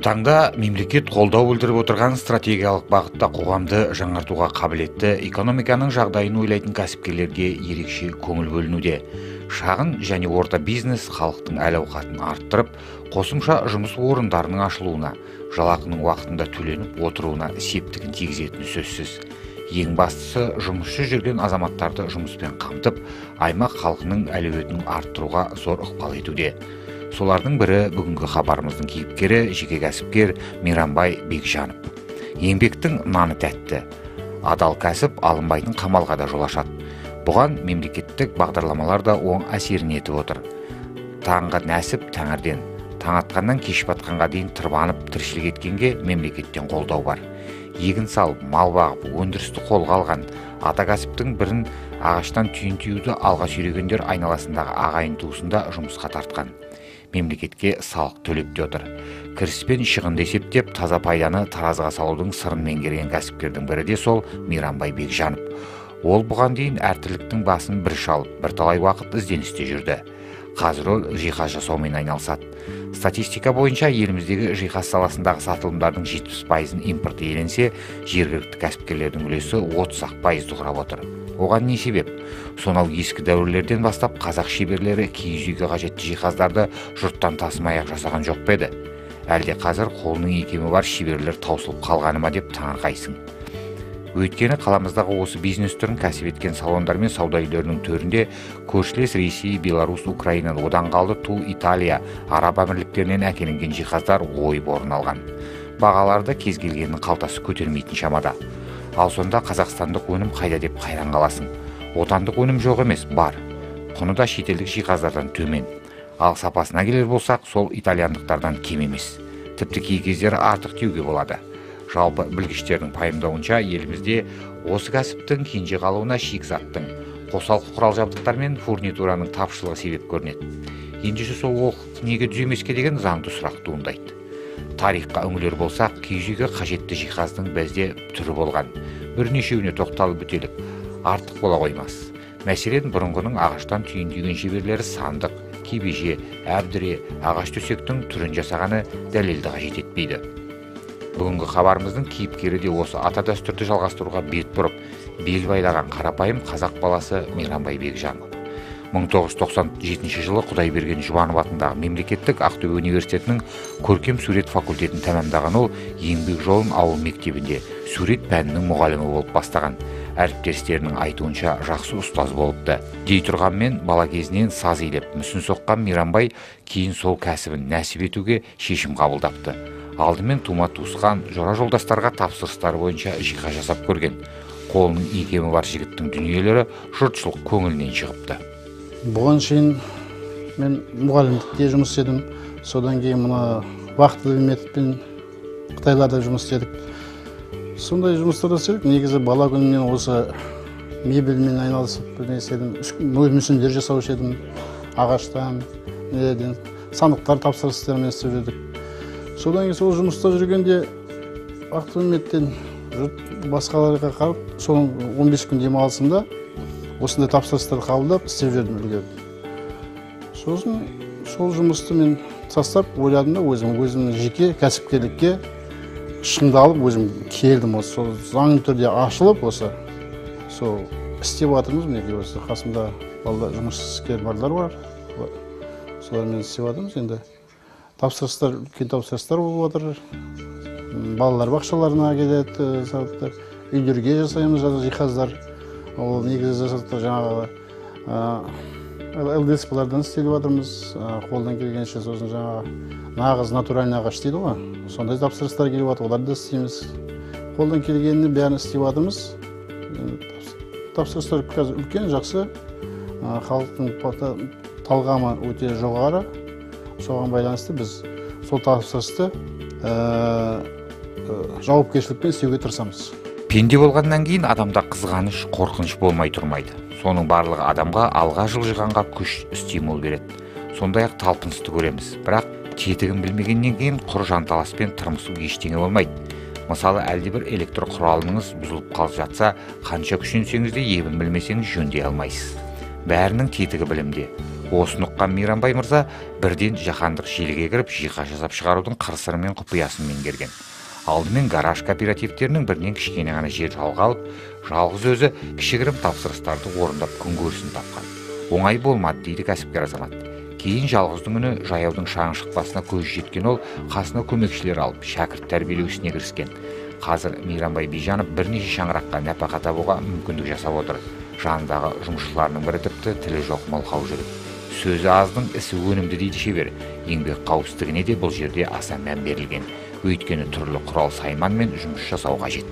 таңда мемлекет қолдау білдіріп отырған стратегиялық бағытта қоғамды жаңартуға қабілетті экономиканың жағдайын ойлайтын кәсіпкерлерге ерекше көңіл бөлінуде. Шағын және орта бизнес халықтың әл-ауқатын арттырып, қосымша жұмыс орындарының ашылуына, жалақының уақытында төленіп отыруына септігін тигізетіні сөзсіз. Ең бастысы, жұмыссыз жүрген азаматтарды жұмыспен қамтып, аймақ халқының әлеуетін арттыруға зор ықпал етуде. Солардың бірі бүгінгі хабарымыздың кейіпкері жеке кәсіпкер Мейрамбай Бекжанов. Еңбектің наны тәтті. Адал кәсіп алынбайтын қамалға да жол ашады. Бұған мемлекеттік бағдарламалар да оң әсерін етіп отыр. Таңға нәсіп тәңірден, таң атқаннан кеш батқанға дейін тырбанып тіршілік еткенге мемлекеттен қолдау бар. Егін салып, мал бағып, өндірісті қолға алған, ата кәсіптің бірін ағаштан түйін түйуді алға сүйрегендер айналасындағы ағайын туысында жұмысқа тартқан. Мемлекетке салық төлеп те отыр. Кіріспен шығынды есептеп, таза пайданы таразыға салудың сырын меңгерген кәсіпкердің бірі де сол Мейрамбай Бекжанов. Ол бұған дейін әртүрліктің басын бір шалып, бірталай уақыт ізденісте жүрді. Қазір ол жиһаз жасаумен айналысады. Статистика бойынша еліміздегі жиһаз саласындағы сатылымдардың 70%-ын импорт иеленсе, жергілікті кәсіпкерлердің үлесі 30% құрап отыр. Оған не себеп? Сонау ескі дәуірлерден бастап қазақ шеберлері киіз үйге қажетті жиһаздарды жұрттан тасымай-ақ жасаған жоқ па еді? Әлде қазір қолының икемі бар шеберлер таусылып қалғаны ма деп таңырқайсың. Өйткені қаламыздағы осы бизнес түрін кәсіп еткен салондар мен сауда үйлерінің төрінде көршілес Ресей, Беларусь, Украина, одан қалды Ту, Италия, Араб әмірліктерінен әкелінген жиһаздар ойып орын алған. Бағаларды кез келгеннің қалтасы көтермейтін шамада. Ал сонда қазақстандық өнім қайда деп қайран қаласың. Отандық өнім жоқ емес, бар. Құны да шетелдік жиһаздардан төмен. Ал сапасына келер болсақ, сол итальяндықтардан кем емес. Тіпті кей кездері артық деуге болады. Жалпы білгіштердің пайымдауынша елімізде осы кәсіптің кенже қалуына шикізаттың, қосалқы құрал жабдықтар мен фурнитураның тапшылығы себеп көрінеді. Ендеше сол олқылық неге түземеске деген заңды сұрақ туындайды. Тарихқа үңілер болсақ, киіз үйге қажетті жиһаздың бізде түрі болған. Бірнешеуіне тоқталып өтелік, артық бола қоймас. Мәселен, бұрынғының ағаштан түйін түйген шеберлері сандық, кебеже, әбдіре, ағаш төсектің түрін жасағаны дәлелді қажет етпейді. Бүгінгі хабарымыздың кейіпкері де осы ата дәстүрді жалғастыруға бет бұрып, бел байлаған қарапайым қазақ баласы Мейрамбай Бекжанов. 1997 жылы Құдайберген Жұбанов атындағы мемлекеттік Ақтөбе университетінің көркем сурет факультетін тәмамдаған ол еңбек жолын ауыл мектебінде сурет пәнінің мұғалімі болып бастаған. Әріптестерінің айтуынша жақсы ұстаз болыпты. Дей тұрғанмен бала кезінен саз илеп мүсін соққан Мейрамбай кейін сол кәсібін нәсіп етуге шешім қабылдапты. Алдымен тума туысқан жора жолдастарға тапсырыстары бойынша жиһаз жасап көрген. Қолының икемі бар жігіттің дүниелері жұртшылық көңілінен шығыпты. Бұған шейін мен мұғалімдікте жұмыс істедім. Содан кейін мына вахтовый методпен Қытайларда жұмыс істедік. Сондай жұмыстар істедік. Негізі бала күнімнен осы мебельмен айналысып мүсіндер жасаушы едім. Ағаштан, сандықтар тапсырыстармен істеп жүрдік. Содан кейін сол жұмыста жүргенде автоматтен басқаларға қарап, соның 15 күн демалысында осындай тапсырыстар қабылдап істеп жүрдім үлгеріп. Сосын сол жұмысты мен тастап ойладым да өзімнің жеке кәсіпкерлікке шыңдалып өзім келдім. Сол заңды түрде ашылып осы сол істеп жатырмыз. Мінекей осы қасымда жұмыскер барлар бар. Солармен істеп жатырмыз енді. Тапсырыстар, үлкен тапсырыстар болып отыр. Балалар бақшаларына келеді, үйлерге жасаймыз жиһаздар. Ол негізі жасаттық жаңағы ЛДСП-лардан істеліп жатырмыз. Қолдан келгенше сосын жаңағы нағыз натуральный ағаш дейді ғой. Сондай тапсырыстар келіп жатыр, оларды да істейміз. Қолдан келгенін бәрін істеп жатырмыз. Тапсырыстар қазір үлкен, жақсы. Халықтың талғамы өте жоғары. Соған байланысты біз сол тапсырысты жауапкершілікпен істеуге тырысамыз. Пенде болғаннан кейін адамда қызғаныш, қорқыныш болмай тұрмайды. Соның барлығы адамға алға жылжығанға күш, стимул береді. Сондай-ақ талпынысты көреміз. Бірақ тетігін білмегеннен кейін құр жанталаспен тырмысу ештеңе болмайды. Мысалы, әлдебір электр құралыңыз бұзылып қалып жатса, қанша күшенсеңіз де ебін білмесеңіз жөндей алмайсыз. бәрінің тетігі білімде. Осыны ұққан Мейрамбай мырза бірден жаһандық желіге кіріп жиһаз жасап шығарудың қыр-сыры мен құпиясын меңгерген. Алдымен гараж кооперативтерінің бірінен кішкене ғана жер жалға алып, жалғыз өзі кішігірім тапсырыстарды орындап күн көрісін тапқан. Оңай болмады дейді кәсіпкер азамат. Кейін жалғыздың үні жаяудың шаң шықпасына көзі жеткен ол қасына көмекшілер алып, шәкірт тәрбиелеу ісіне кіріскен. Қазір Мейрамбай Бижанов бірнеше шаңыраққа нәпақа табуға мүмкіндік жасап отыр. Жанындағы жұмысшыларының бірі тіпті тілі жоқ мылқау жігіт. Сөзі аздың ісі өнімді дейді шебер. Еңбек қауіпсіздігіне де бұл жерде аса мән берілген. Өйткені түрлі құрал сайманмен жұмыс жасау қажет.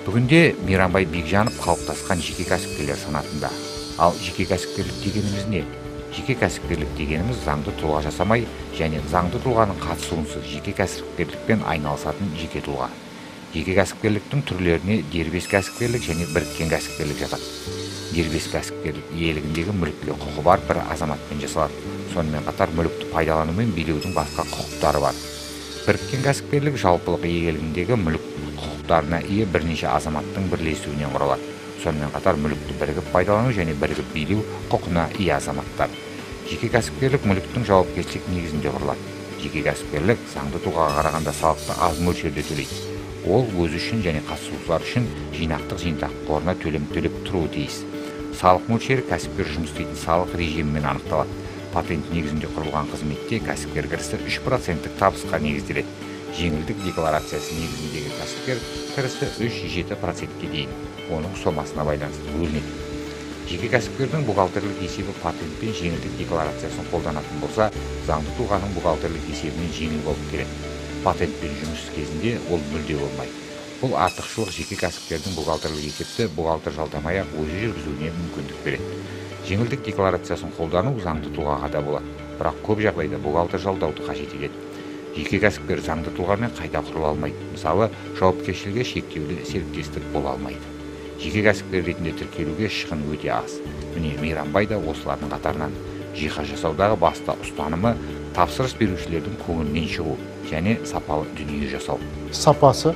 Бүгінде Мейрамбай Бигжанов қалыптасқан жеке кәсіпкерлер санатында. Ал жеке кәсіпкерлік дегеніміз не? Жеке кәсіпкерлік дегеніміз заңды тұлға жасамай және заңды тұлғаның қатысуынсыз жеке кәсіпкерлікпен айналысатын жеке тұлға. Жеке кәсіпкерліктің түрлеріне дербес кәсіпкерлік және біріккен кәсіпкерлік жатады. Дербес кәсіпкерлік иелігіндегі мүлікке құқы бар бір азаматпен жасалады. Сонымен қатар мүлікті пайдалану мен билеудің басқа құқықтары бар. Біріккен кәсіпкерлік жалпылық иелігіндегі мүлік құқықтарына ие бірнеше азаматтың бірлесуінен құралады. Сонымен қатар мүлікті бірігіп пайдалану және бірігіп билеу құқына ие азаматтар. Жеке кәсіпкерлік мүліктің жауапкершілік негізінде құрылады. Жеке кәсіпкерлік заңды тұлғаға қарағанда салықты аз мөлшерде төлейді. Ол өзі үшін және қатысушылар үшін жинақтық зейнетақы қорына төлем төлеп тұруы тиіс. Салық мөлшері кәсіпкер жұмыс істейтін салық режимімен анықталады. Патент негізінде құрылған қызметте кәсіпкер кірісі 3% табысқа негізделеді. Жеңілдік декларациясы негізіндегі кәсіпкер кірісі 3-7%-ке дейін оның сомасына байланысты бөлінеді. Жеке кәсіпкердің бухгалтерлік есебі патент пен жеңілдік декларациясын қолданатын болса, заңды тұлғаның бухгалтерлік есебінен жеңіл болып келеді. Патентпен жұмыс кезінде ол мүлде болмайды. Бұл артықшылық жеке кәсіпкердің бухгалтерлік есепті бухгалтер жалдамай-ақ өзі жүргізуіне мүмкіндік береді. Жеңілдік декларациясын қолдану заңды тұлғаға да болады, бірақ көп жағдайда бухгалтер жалдауды қажет етеді. Жеке кәсіпкер заңды тұлғамен қайта құрыла алмайды. Мысалы, жауапкершілігі шектеулі серіктестік бола алмайды. Жеке кәсіпкер ретінде тіркелуге шығын өте аз. Міне Мейрамбай да осылардың қатарынан. Жиһаз жасаудағы басты ұстанымы тапсырыс берушілердің көңілінен шығу және сапалы дүние жасау. Сапасы.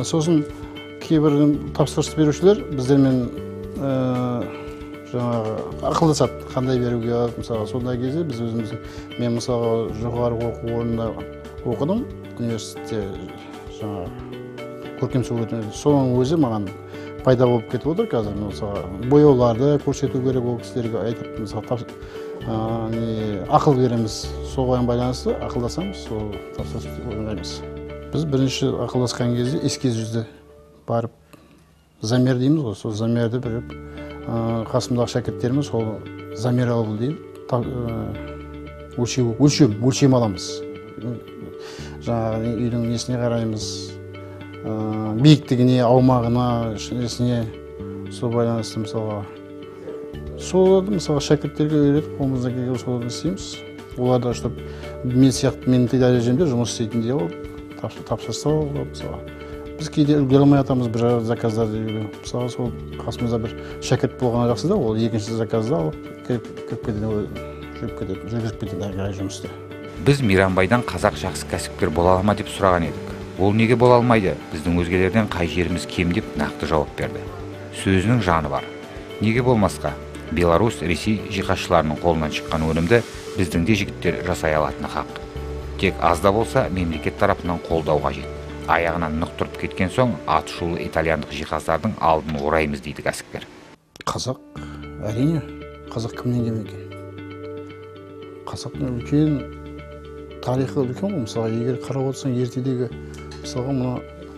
Сосын кейбір тапсырыс берушілер біздермен жаңағы ақылдасады, қандай беруге болады. Мысалы, сондай кезде біз өзіміздің, мен мысалы жоғары оқу орнында оқыдым, университетте жаңағы көркем сурет, соның өзі маған пайда болып кетіп отыр қазір. Мысалы, бояуларды көрсету керек, ол кісілерге айтып, мысалы, ақыл береміз, соған байланысты ақылдасамыз, сол тапсырыс орындаймыз. Біз бірінші ақылдасқан кезде эскиз жүзді барып, замер дейміз ғой, сол замерді біріп, қасымдағы шәкірттеріміз сол замер алу дейді, өлшем аламыз. Жаңағы үйдің несіне қараймыз, биіктігіне, аумағына, несіне, сол байланысты мысалға. Соларды мысалға шәкірттерге үйретіп, қолымыздан келген соларды істейміз. Олар да чтобы мен сияқты менің дәрежемде жұмыс істейтіндей болып тапсырса мысалға. Біз кейде үлгере алмай жатамыз бір заказдарды үйге. Мысалы, сол қасымызда бір шәкірт болғаны жақсы да, ол екінші заказды алып, жүргізіп кетеді әрі жұмысты. Біз Мейрамбайдан қазақ жақсы кәсіпкер бола ала ма деп сұраған едік. Ол неге бола алмайды? Біздің өзгелерден қай жеріміз кем деп нақты жауап берді. Сөзінің жаны бар. Неге болмасқа? Беларусь, Ресей жиһазшыларының қолынан шыққан өнімді біздің де жігіттер жасай алатыны хақ. Тек аз да болса мемлекет тарапынан қолдау қажет. Аяғынан нық тұрып кеткен соң атышулы итальяндық жиһаздардың алдын ораймыз дейді кәсіпкер. Қазақ, әрине, қазақ кімнен кем екен? Қазақтың үлкен тарихы үлкен ғой. Мысалға, егер қарап отырсаң, ертедегі мысалға мына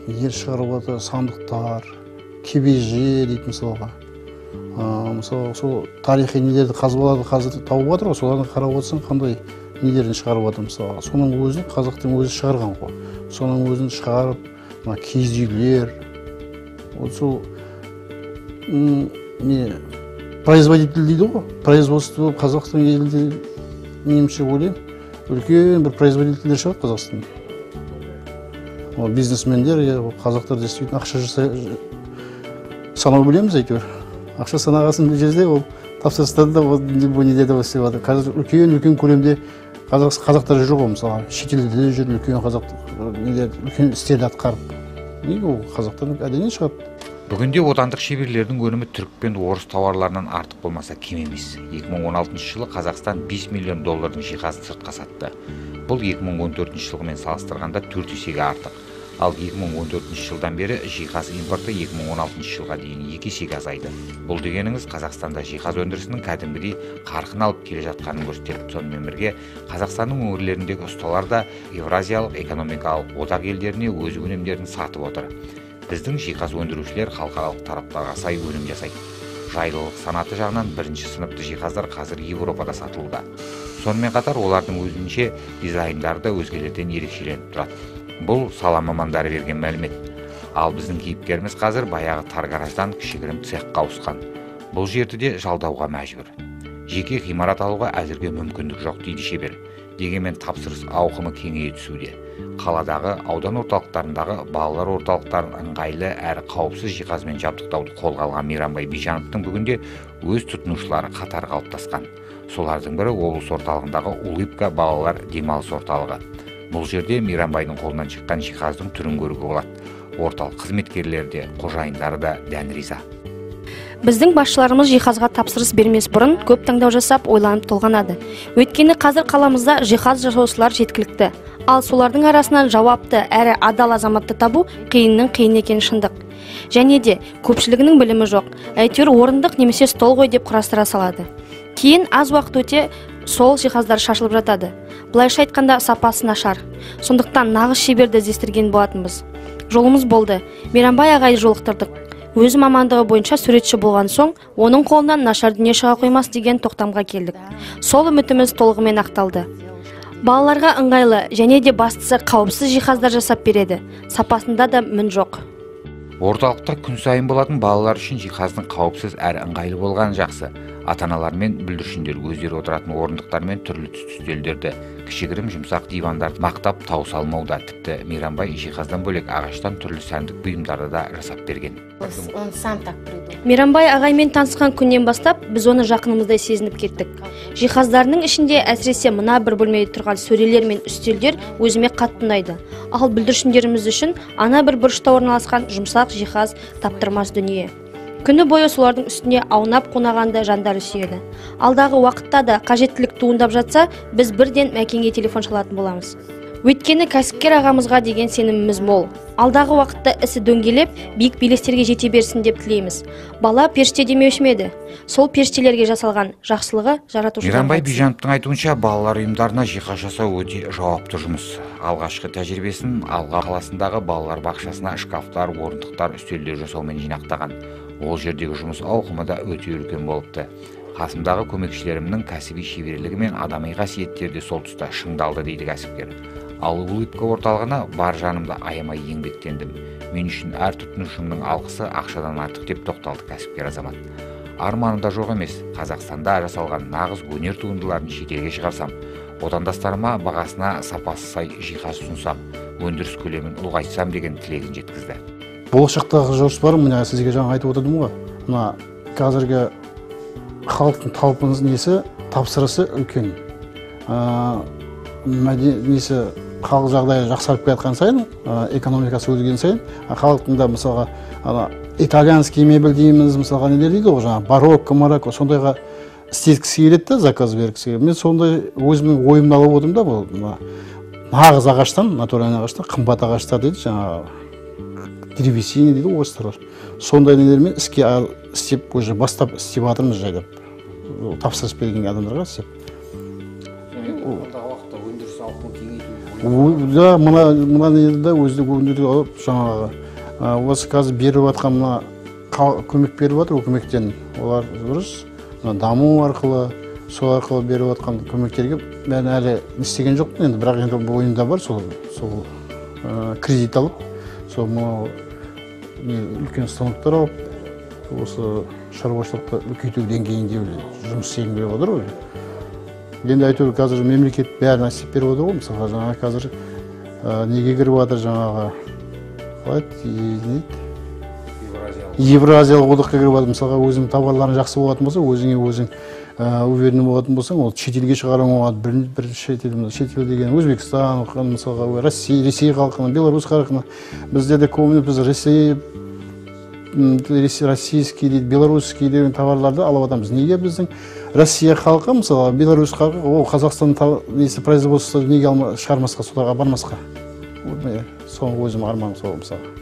ер шығарып отыр, сандықтар, кебеже дейді мысалға. Мысалы, сол тарихи нелерді қазбаларды қазір тауып отыр ғой, солардың қарап отырсаң, қандай нелерін шығарып отыр мысалға. Соның өзін қазақтың өзі шығарған ғой. Соның өзін шығарып, мына киіз үйлер, сол производитель дейді ғой, производство Қазақстан елінде меніңше ойлаймын, үлкен бір производительдер шығады Қазақстан. Бизнесмендер, қазақтар действительно ақша санау білеміз әйтеуір. Ақша санағасын жерде ол тапсырыстарды бұл неде де істеп жатыр. Қазір үлкен көлемде қазақтар жүр ғой, мысалы шетелде де жүр, үлкен қазақ үлкен істерді атқарып. Неге ол қазақтан әдене шығады? Бүгінде отандық шеберлердің өнімі түрік пен орыс тауарларынан артық болмаса кем емес. 2016 жылы Қазақстан 5 миллион доллардың жиһазын сыртқа сатты. Бұл 2014 жылғымен салыстырғанда 4 есеге артық. Ал 2014 жылдан бері жиһаз импорты 2016 жылға дейін 2 есеге азайды. Бұл дегеніңіз Қазақстанда жиһаз өндірісінің кәдімгідей қарқын алып келе жатқанын көрсетеді. Сонымен бірге Қазақстанның өңірлеріндегі ұсталар да Еуразиялық экономикалық одақ елдеріне өз өнімдерін сатып отыр. Біздің жиһаз өндірушілер халықаралық тараптарға сай өнім жасайды. Жайлылық санаты жағынан бірінші сыныпты жиһаздар қазір Еуропада сатылуда. Сонымен қатар олардың өзінше дизайндары да өзгелерден ерекшеленіп тұрады. Бұл сала мамандары берген мәлімет. Ал біздің кейіпкеріміз қазір баяғы тар гараждан кішігірім цехқа ауысқан. Бұл жерді де жалдауға мәжбүр. Жеке ғимарат алуға әзірге мүмкіндік жоқ дейді шебер. Дегенмен тапсырыс ауқымы кеңейе түсуде. Қаладағы аудан орталықтарындағы балалар орталықтарын ыңғайлы әрі қауіпсіз жиһазбен жабдықтауды қолға алған Мейрамбай Бижановтың бүгінде өз тұтынушылары қатары қалыптасқан. Солардың бірі облыс орталығындағы Улыбка балалар демалыс орталығы. Бұл жерде Мейрамбайдың қолынан шыққан жиһаздың түрін көруге болады. Орталық қызметкерлері де, қожайындары да дән риза. Біздің басшыларымыз жиһазға тапсырыс бермес бұрын көп таңдау жасап ойланып толғанады. Өйткені қазір қаламызда жиһаз жасаушылар жеткілікті. Ал солардың арасынан жауапты әрі адал азаматты табу қиынның қиын екені шындық. Және де көпшілігінің білімі жоқ. Әйтеуір орындық немесе стол ғой деп құрастыра салады. Кейін аз уақыт өте сол жиһаздар шашылып жатады. Былайша айтқанда сапасы нашар. Сондықтан нағыз шеберді іздестірген болатынбыз. Жолымыз болды. Мейрамбай ағайды жолықтырдық. Өзі мамандығы бойынша суретші болған соң, оның қолынан нашар дүние шыға қоймас деген тоқтамға келдік. Сол үмітіміз толығымен ақталды. Балаларға ыңғайлы және де бастысы қауіпсіз жиһаздар жасап береді. Сапасында да мін жоқ. Орталықта күн сайын болатын балалар үшін жиһаздың қауіпсіз әрі ыңғайлы болғаны жақсы. Ата-аналар мен бүлдіршіндер өздері отыратын орындықтар мен түрлі түсті үстелдерді, кішігірім жұмсақ дивандарды мақтап тау салмауда. Тіпті Мейрамбай жиһаздан бөлек ағаштан түрлі сәндік бұйымдарды да жасап берген. Мейрамбай ағаймен танысқан күннен бастап біз оны жақынымыздай сезініп кеттік. Жиһаздарының ішінде әсіресе мына бір бөлмеде тұрған сөрелер мен үстелдер өзіме қатты ұнайды. Ал бүлдіршіндеріміз үшін ана бір бұрышта орналасқан жұмсақ жиһаз таптырмас дүние. Күні бойы солардың үстіне аунап қонағанды жандары сүйеді. Алдағы уақытта да қажеттілік туындап жатса, біз бірден Мәкенге телефон шалатын боламыз. Өйткені кәсіпкер ағамызға деген сеніміміз мол. Алдағы уақытта ісі дөңгелеп, биік белестерге жете берсін деп тілейміз. Бала періште демеуші ме еді? Сол періштелерге жасалған жақсылығы жаратушыдан. Мейрамбай Бижановтың айтуынша, балалар ұйымдарына жиһаз жасау өте жауапты жұмыс. Алғашқы тәжірибесін Алға қаласындағы балалар бақшасына шкафтар, орындықтар, үстелдер жасаумен жинақтаған. Ол жердегі жұмыс ауқымы да өте үлкен болыпты. Қасымдағы көмекшілерімнің кәсіби шеберлігі мен адами қасиеттері де сол тұста шыңдалды дейді кәсіпкер. Ал Улыбка орталығына бар жанымды аямай еңбектендім. Мен үшін әр тұтынушымның алғысы ақшадан артық деп тоқталды кәсіпкер азамат. Арманымда жоқ емес, Қазақстанда жасалған нағыз өнер туындыларын шетелге шығарсам, отандастарыма бағасына сапасы сай жиһаз ұсынсам, өндіріс көлемін ұлғайтсам деген тілегін жеткізді. Болашақтағы жоспарым, мына сізге жаңа айтып отырдым ғой. Мына қазіргі халықтың талпыныс несі, тапсырысы үлкен. Несі халық жағдайы жақсарып келатқан сайын, экономикасы өзген сайын, халықтың да мысалға итальянский мебель дейміз, мысалға нелер дейді ғой, жаңа барокко, марокко, сондайға істеткісі келеді да, заказ бергісі келеді. Мен сондай өзімнің ойымды алып отырмын да, бұл нағыз ағаштан, натуральный ағаштан, қымбат ағаштар дейді, жаңа древесина дейді орыстар. Сондай нелермен істеп, уже бастап істеп жатырмыз жайлап. Тапсырыс берген адамдарға істеп. Да, мына нелерді өздік өндірді алып, жаңағы осы қазір беріп жатқан көмек беріп жатыр, көмектен олар дұрыс, даму арқылы, сол арқылы беріп жатқан көмектерге мен әлі істеген жоқпын енді, бірақ енді ойымда бар, сол кредит алып, сол үлкен станоктар алып, осы шаруашылықты үлкейту деңгейінде жұмыс істегім келіп отыр ғой. Енді әйтеуір қазір мемлекет бәрін істеп беріп отыр ғой, мысалға жаңағы қазір неге кіріп жатыр жаңағы қалай евразиялық одаққа кіріп алып, мысалға өзің тауарларың жақсы болатын болса, өзіңе өзің уверенный болатын болсаң, ол шетелге шығаруың болады. Бір шетел деген Өзбекстан, мысалға Ресей халқына, Беларусь халқына. Бізде де көбіне біз российский дейді, белорусский деген товарларды алып жатамыз. Неге біздің Россия халқы, мысалы, Беларусь халқы, ол Қазақстан производство неге шығармасқа, соларға бармасқа? Соңғы өзім арманым сол мысалы.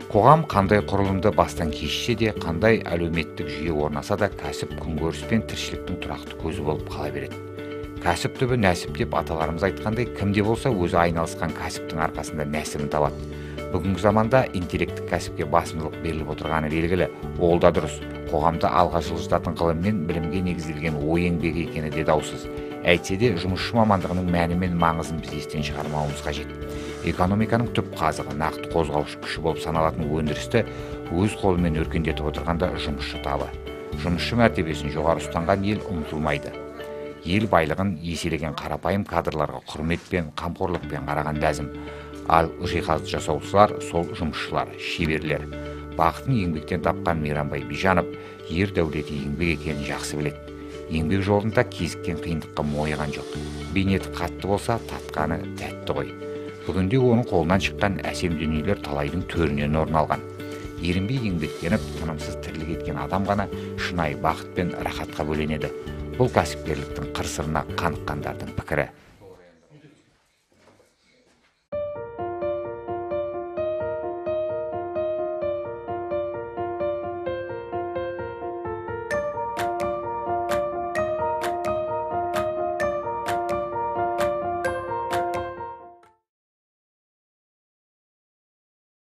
Қоғам қандай құрылымды бастан кешсе де, қандай әлеуметтік жүйе орнаса да, кәсіп күнкөріс пен тіршіліктің тұрақты көзі болып қала береді. Кәсіп түбі нәсіп деп аталарымыз айтқандай, кімде болса өзі айналысқан кәсіптің арқасында нәсібін табады. Бүгінгі заманда интеллекттік кәсіпке басымдылық беріліп отырғаны белгілі. Ол да дұрыс. Қоғамды алға жылжытатын ғылым мен білімге негізделген ой еңбегі екені де даусыз. Әйтсе де, жұмысшы мамандығының мәні мен маңызын біз естен шығармауымыз қажет. Экономиканың түп қазығы, нақты қозғаушы күші болып саналатын өндірісті өз қолымен өркендетіп отырғанда жұмысшы табы. Жұмысшы мәртебесін жоғары ұстанған ел ұмытылмайды. Ел байлығын еселеген қарапайым кадрларға құрметпен, қамқорлықпен қараған ләзім. Ал жиһаз жасаушылар сол жұмысшылар, шеберлер. Бақытын еңбектен тапқан Мейрамбай Бижанов ер дәулеті еңбек екенін жақсы біледі. Еңбек жолында кезіккен қиындыққа мойыған жоқ. Бейнеті қатты болса, татқаны тәтті ғой. Бүгінде оның қолынан шыққан әсем дүниелер талайдың төрінен орын алған. Ерінбей еңбектеніп, тынымсыз тірлік еткен адам ғана шынайы бақыт пен рахатқа бөленеді. Бұл кәсіпкерліктің қыр-сырына қаныққандардың пікірі.